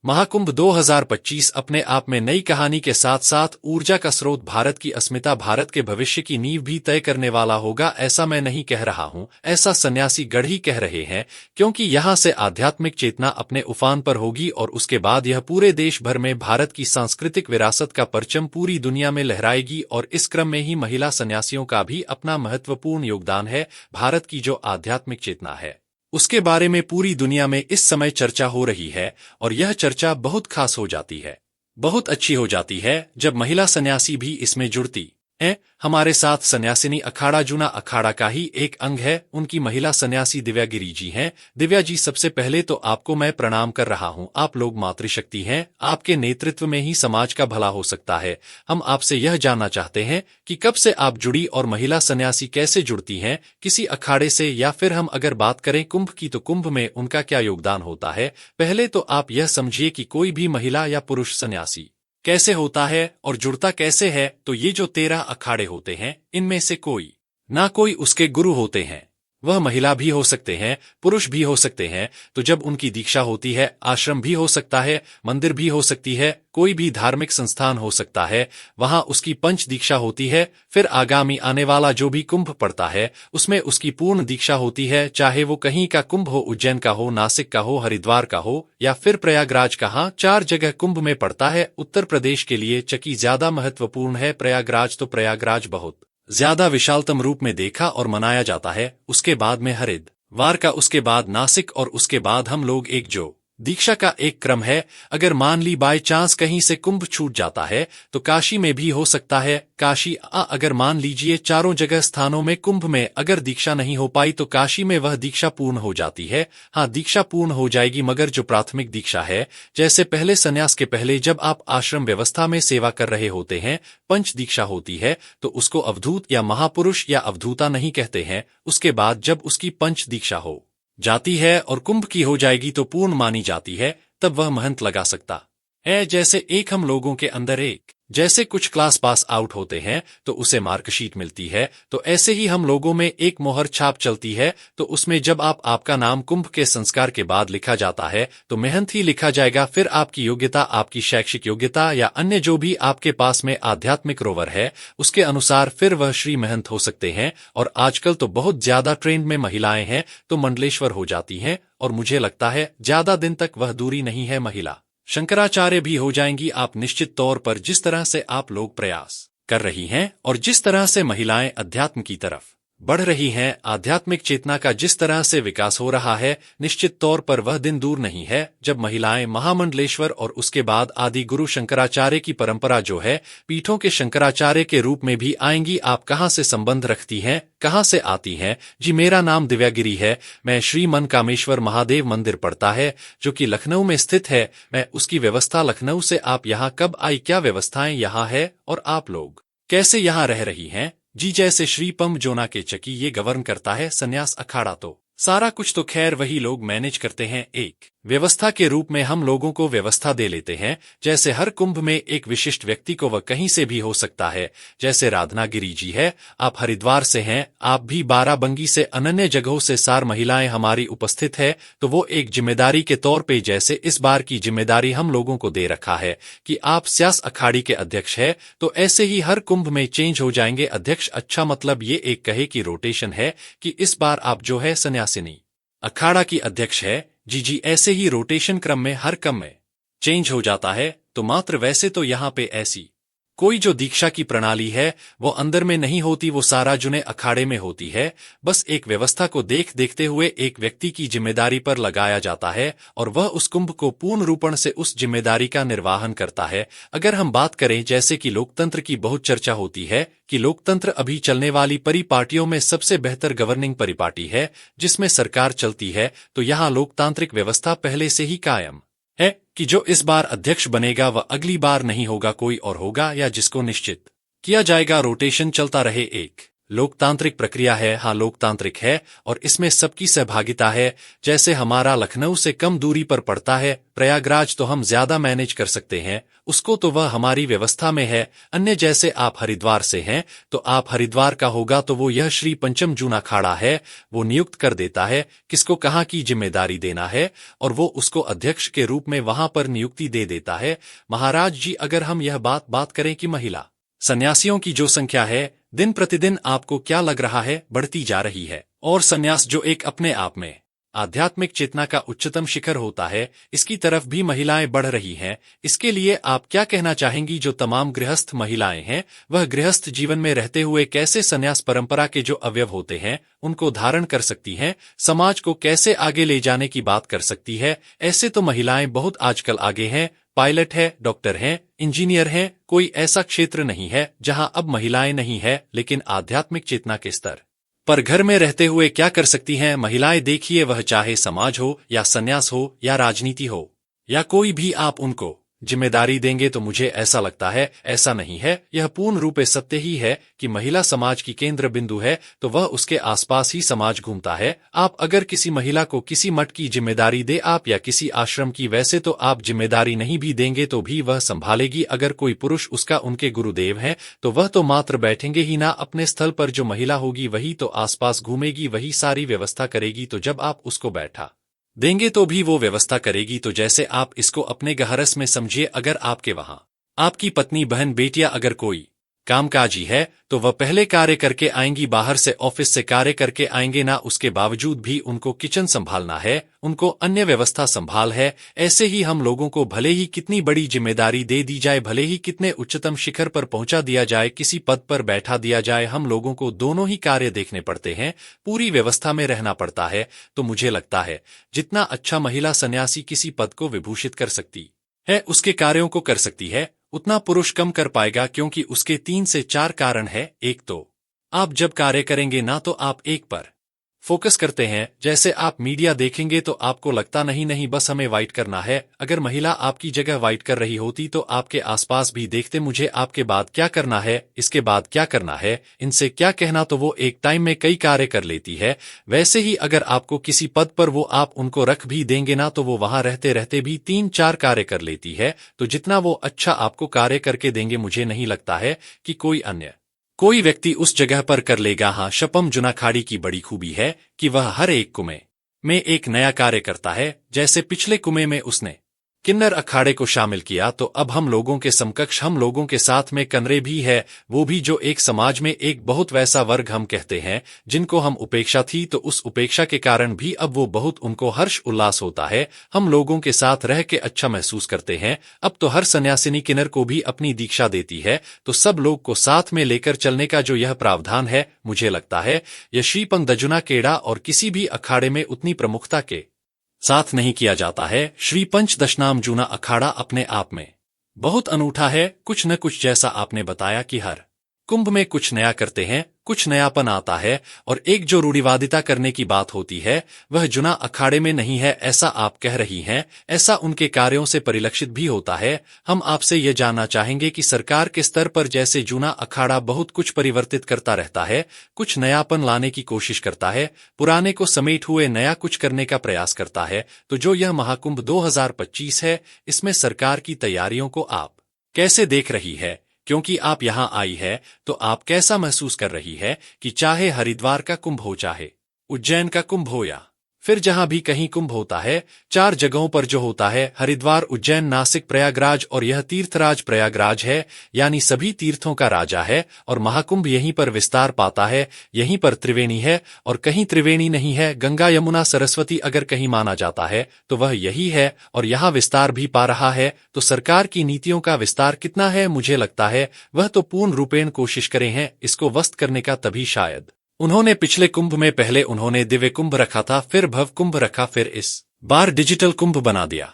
महाकुंभ 2025 अपने आप में नई कहानी के साथ साथ ऊर्जा का स्रोत, भारत की अस्मिता, भारत के भविष्य की नींव भी तय करने वाला होगा। ऐसा मैं नहीं कह रहा हूं, ऐसा सन्यासी गढ़ ही कह रहे हैं, क्योंकि यहां से आध्यात्मिक चेतना अपने उफान पर होगी और उसके बाद यह पूरे देश भर में भारत की सांस्कृतिक विरासत का परचम पूरी दुनिया में लहराएगी। और इस क्रम में ही महिला सन्यासियों का भी अपना महत्वपूर्ण योगदान है। भारत की जो आध्यात्मिक चेतना है उसके बारे में पूरी दुनिया में इस समय चर्चा हो रही है, और यह चर्चा बहुत खास हो जाती है, बहुत अच्छी हो जाती है जब महिला सन्यासी भी इसमें जुड़ती हैं। हमारे साथ सन्यासिनी अखाड़ा जूना अखाड़ा का ही एक अंग है। उनकी महिला सन्यासी दिव्या गिरी जी हैं। दिव्या जी, सबसे पहले तो आपको मैं प्रणाम कर रहा हूं। आप लोग मातृशक्ति हैं, आपके नेतृत्व में ही समाज का भला हो सकता है। हम आपसे यह जानना चाहते हैं कि कब से आप जुड़ी और महिला सन्यासी कैसे जुड़ती हैं, किसी अखाड़े से, या फिर हम अगर बात करें कुंभ की तो कुंभ में उनका क्या योगदान होता है। पहले तो आप यह समझिए कि कोई भी महिला या पुरुष सन्यासी कैसे होता है और जुड़ता कैसे है। तो ये जो 13 अखाड़े होते हैं, इनमें से कोई ना कोई उसके गुरु होते हैं। वह महिला भी हो सकते हैं, पुरुष भी हो सकते हैं। तो जब उनकी दीक्षा होती है, आश्रम भी हो सकता है, मंदिर भी हो सकती है, कोई भी धार्मिक संस्थान हो सकता है, वहां उसकी पंच दीक्षा होती है। फिर आगामी आने वाला जो भी कुंभ पड़ता है उसमें उसकी पूर्ण दीक्षा होती है, चाहे वो कहीं का कुंभ हो, उज्जैन का हो, नासिक का हो, हरिद्वार का हो, या फिर प्रयागराज का। हाँ, 4 जगह कुंभ में पड़ता है। उत्तर प्रदेश के लिए चकी ज्यादा महत्वपूर्ण है, प्रयागराज तो प्रयागराज बहुत ज्यादा विशालतम रूप में देखा और मनाया जाता है। उसके बाद में हरिद्वार का, उसके बाद नासिक, और उसके बाद हम लोग एक जो दीक्षा का एक क्रम है। अगर मान ली बाय चांस कहीं से कुंभ छूट जाता है तो काशी में भी हो सकता है। काशी अगर मान लीजिए चारों जगह स्थानों में कुंभ में अगर दीक्षा नहीं हो पाई तो काशी में वह दीक्षा पूर्ण हो जाती है। हाँ, दीक्षा पूर्ण हो जाएगी, मगर जो प्राथमिक दीक्षा है, जैसे पहले संन्यास के पहले जब आप आश्रम व्यवस्था में सेवा कर रहे होते हैं, पंच दीक्षा होती है, तो उसको अवधूत या महापुरुष या अवधूता नहीं कहते हैं। उसके बाद जब उसकी पंच दीक्षा हो जाती है और कुंभ की हो जाएगी तो पूर्ण मानी जाती है, तब वह महंत लगा सकता है। जैसे एक हम लोगों के अंदर एक जैसे कुछ क्लास पास आउट होते हैं तो उसे मार्कशीट मिलती है, तो ऐसे ही हम लोगों में एक मोहर छाप चलती है। तो उसमें जब आपका नाम कुंभ के संस्कार के बाद लिखा जाता है तो महंत ही लिखा जाएगा। फिर आपकी योग्यता, आपकी शैक्षिक योग्यता या अन्य जो भी आपके पास में आध्यात्मिक रोवर है, उसके अनुसार फिर वह श्री महंत हो सकते हैं। और आजकल तो बहुत ज्यादा ट्रेंड में महिलाएं हैं तो मंडलेश्वर हो जाती हैं, और मुझे लगता है ज्यादा दिन तक वह दूरी नहीं है, महिला शंकराचार्य भी हो जाएंगी आप निश्चित तौर पर। जिस तरह से आप लोग प्रयास कर रही हैं और जिस तरह से महिलाएं अध्यात्म की तरफ बढ़ रही हैं, आध्यात्मिक चेतना का जिस तरह से विकास हो रहा है, निश्चित तौर पर वह दिन दूर नहीं है जब महिलाएं महामंडलेश्वर और उसके बाद आदि गुरु शंकराचार्य की परंपरा जो है, पीठों के शंकराचार्य के रूप में भी आएंगी। आप कहां से संबंध रखती हैं, कहां से आती हैं? जी, मेरा नाम दिव्या गिरी है। मैं श्री मनकामेश्वर महादेव मंदिर पड़ता है जो कि लखनऊ में स्थित है। मैं उसकी व्यवस्था लखनऊ से। आप यहाँ कब आई, क्या व्यवस्थाएं यहाँ है और आप लोग कैसे यहाँ रह रही हैं? जी, जैसे श्री पम जोना के चकी ये गवर्न करता है संन्यास अखाड़ा, तो सारा कुछ तो खैर वही लोग मैनेज करते हैं। एक व्यवस्था के रूप में हम लोगों को व्यवस्था दे लेते हैं। जैसे हर कुंभ में एक विशिष्ट व्यक्ति को वह कहीं से भी हो सकता है। जैसे राधना गिरी जी है, आप हरिद्वार से हैं, आप भी बाराबंकी से, अनन्य जगहों से सार महिलाएं हमारी उपस्थित है। तो वो एक जिम्मेदारी के तौर पे, जैसे इस बार की जिम्मेदारी हम लोगों को दे रखा है कि आप स्यास अखाड़ी के अध्यक्ष है, तो ऐसे ही हर कुंभ में चेंज हो जाएंगे अध्यक्ष। अच्छा, मतलब ये एक कहे कि रोटेशन है कि इस बार आप जो है सन्यासिनी अखाड़ा की अध्यक्ष है। जी, ऐसे ही रोटेशन क्रम में हर क्रम में चेंज हो जाता है। तो मात्र वैसे तो यहाँ पे ऐसी कोई जो दीक्षा की प्रणाली है वो अंदर में नहीं होती, वो सारा जुने अखाड़े में होती है। बस एक व्यवस्था को देखते हुए एक व्यक्ति की जिम्मेदारी पर लगाया जाता है और वह उस कुंभ को पूर्ण रूपण से उस जिम्मेदारी का निर्वहन करता है। अगर हम बात करें जैसे कि लोकतंत्र की बहुत चर्चा होती है कि लोकतंत्र अभी चलने वाली परिपाटियों में सबसे बेहतर गवर्निंग परिपाटी है जिसमें सरकार चलती है, तो यहाँ लोकतांत्रिक व्यवस्था पहले से ही कायम है कि जो इस बार अध्यक्ष बनेगा वह अगली बार नहीं होगा, कोई और होगा, या जिसको निश्चित किया जाएगा। रोटेशन चलता रहे एक लोकतांत्रिक प्रक्रिया है, हाँ लोकतांत्रिक है, और इसमें सबकी सहभागिता है। जैसे हमारा लखनऊ से कम दूरी पर पड़ता है प्रयागराज, तो हम ज्यादा मैनेज कर सकते हैं उसको, तो वह हमारी व्यवस्था में है। अन्य जैसे आप हरिद्वार से हैं तो आप हरिद्वार का होगा, तो वो यह श्री पंचम जूना अखाड़ा है, वो नियुक्त कर देता है किसको कहाँ की जिम्मेदारी देना है, और वो उसको अध्यक्ष के रूप में वहां पर नियुक्ति दे देता है। महाराज जी, अगर हम यह बात करें कि महिला सन्यासियों की जो संख्या है दिन प्रतिदिन, आपको क्या लग रहा है बढ़ती जा रही है, और सन्यास जो एक अपने आप में आध्यात्मिक चेतना का उच्चतम शिखर होता है, इसकी तरफ भी महिलाएं बढ़ रही हैं। इसके लिए आप क्या कहना चाहेंगी? जो तमाम गृहस्थ महिलाएं हैं, वह गृहस्थ जीवन में रहते हुए कैसे सन्यास परंपरा के जो अवयव होते हैं उनको धारण कर सकती हैं, समाज को कैसे आगे ले जाने की बात कर सकती है? ऐसे तो महिलाएं बहुत आजकल आगे हैं, पायलट है, डॉक्टर हैं, इंजीनियर हैं, कोई ऐसा क्षेत्र नहीं है जहां अब महिलाएं नहीं है। लेकिन आध्यात्मिक चेतना के स्तर पर घर में रहते हुए क्या कर सकती हैं महिलाएं? देखिए, वह चाहे समाज हो या सन्यास हो या राजनीति हो या कोई भी आप उनको जिम्मेदारी देंगे, तो मुझे ऐसा लगता है ऐसा नहीं है। यह पूर्ण रूप से सत्य ही है कि महिला समाज की केंद्र बिंदु है, तो वह उसके आसपास ही समाज घूमता है। आप अगर किसी महिला को किसी मठ की जिम्मेदारी दे आप, या किसी आश्रम की, वैसे तो आप जिम्मेदारी नहीं भी देंगे तो भी वह संभालेगी। अगर कोई पुरुष उसका उनके गुरुदेव है तो वह तो मात्र बैठेंगे ही ना अपने स्थल पर, जो महिला होगी वही तो आसपास घूमेगी, वही सारी व्यवस्था करेगी। तो जब आप उसको बैठा देंगे तो भी वो व्यवस्था करेगी। तो जैसे आप इसको अपने गहरस में समझिए, अगर आपके वहां आपकी पत्नी, बहन, बेटियां अगर कोई कामकाजी है तो वह पहले कार्य करके आएंगी, बाहर से ऑफिस से कार्य करके आएंगे ना, उसके बावजूद भी उनको किचन संभालना है, उनको अन्य व्यवस्था संभाल है। ऐसे ही हम लोगों को भले ही कितनी बड़ी जिम्मेदारी दे दी जाए, भले ही कितने उच्चतम शिखर पर पहुंचा दिया जाए, किसी पद पर बैठा दिया जाए, हम लोगों को दोनों ही कार्य देखने पड़ते हैं, पूरी व्यवस्था में रहना पड़ता है। तो मुझे लगता है जितना अच्छा महिला सन्यासी किसी पद को विभूषित कर सकती है, उसके कार्यों को कर सकती है, उतना पुरुष कम कर पाएगा, क्योंकि उसके 3 से 4 कारण है। एक तो आप जब कार्य करेंगे ना तो आप एक पर फोकस करते हैं। जैसे आप मीडिया देखेंगे तो आपको लगता नहीं बस हमें वाइट करना है। अगर महिला आपकी जगह वाइट कर रही होती तो आपके आसपास भी देखते, मुझे आपके बाद क्या करना है, इसके बाद क्या करना है, इनसे क्या कहना, तो वो एक टाइम में कई कार्य कर लेती है। वैसे ही अगर आपको किसी पद पर वो आप उनको रख भी देंगे ना तो वो वहां रहते रहते भी 3-4 कार्य कर लेती है। तो जितना वो अच्छा आपको कार्य करके देंगे, मुझे नहीं लगता है कि कोई व्यक्ति उस जगह पर कर लेगा। हाँ, शपम जुनाखाड़ी की बड़ी खूबी है कि वह हर एक कुएं में एक नया कार्य करता है। जैसे पिछले कुएं में उसने किन्नर अखाड़े को शामिल किया, तो अब हम लोगों के समकक्ष, हम लोगों के साथ में कनरे भी है, वो भी जो एक समाज में एक बहुत वैसा वर्ग हम कहते हैं जिनको हम उपेक्षा थी, तो उस उपेक्षा के कारण भी अब वो बहुत उनको हर्ष उल्लास होता है, हम लोगों के साथ रह के अच्छा महसूस करते हैं। अब तो हर सन्यासिनी किन्नर को भी अपनी दीक्षा देती है, तो सब लोग को साथ में लेकर चलने का जो यह प्रावधान है, मुझे लगता है यह श्रीपंग दजुना केड़ा और किसी भी अखाड़े में उतनी प्रमुखता के साथ नहीं किया जाता है। श्री पंच दशनाम जूना अखाड़ा अपने आप में बहुत अनूठा है। कुछ न कुछ, जैसा आपने बताया कि हर कुंभ में कुछ नया करते हैं, कुछ नयापन आता है, और एक जो रूढ़िवादिता करने की बात होती है वह जुना अखाड़े में नहीं है, ऐसा आप कह रही हैं। ऐसा उनके कार्यों से परिलक्षित भी होता है। हम आपसे यह जानना चाहेंगे कि सरकार के स्तर पर जैसे जूना अखाड़ा बहुत कुछ परिवर्तित करता रहता है, कुछ नयापन लाने की कोशिश करता है, पुराने को समेट हुए नया कुछ करने का प्रयास करता है, तो जो यह महाकुंभ 2025 है, इसमें सरकार की तैयारियों को आप कैसे देख रही है? क्योंकि आप यहां आई है तो आप कैसा महसूस कर रही है कि चाहे हरिद्वार का कुंभ हो, चाहे उज्जैन का कुंभ हो, या फिर जहां भी कहीं कुंभ होता है, 4 जगहों पर जो होता है, हरिद्वार, उज्जैन, नासिक, प्रयागराज, और यह तीर्थराज प्रयागराज है, यानी सभी तीर्थों का राजा है, और महाकुंभ यहीं पर विस्तार पाता है। यहीं पर त्रिवेणी है, और कहीं त्रिवेणी नहीं है, गंगा, यमुना, सरस्वती अगर कहीं माना जाता है तो वह यही है, और यहां विस्तार भी पा रहा है। तो सरकार की नीतियों का विस्तार कितना है? मुझे लगता है वह तो पूर्ण रूपेण कोशिश करे हैं इसको वस्त करने का, तभी शायद उन्होंने पिछले कुंभ में पहले उन्होंने दिव्य कुंभ रखा था, फिर भव कुंभ रखा, फिर इस बार डिजिटल कुंभ बना दिया।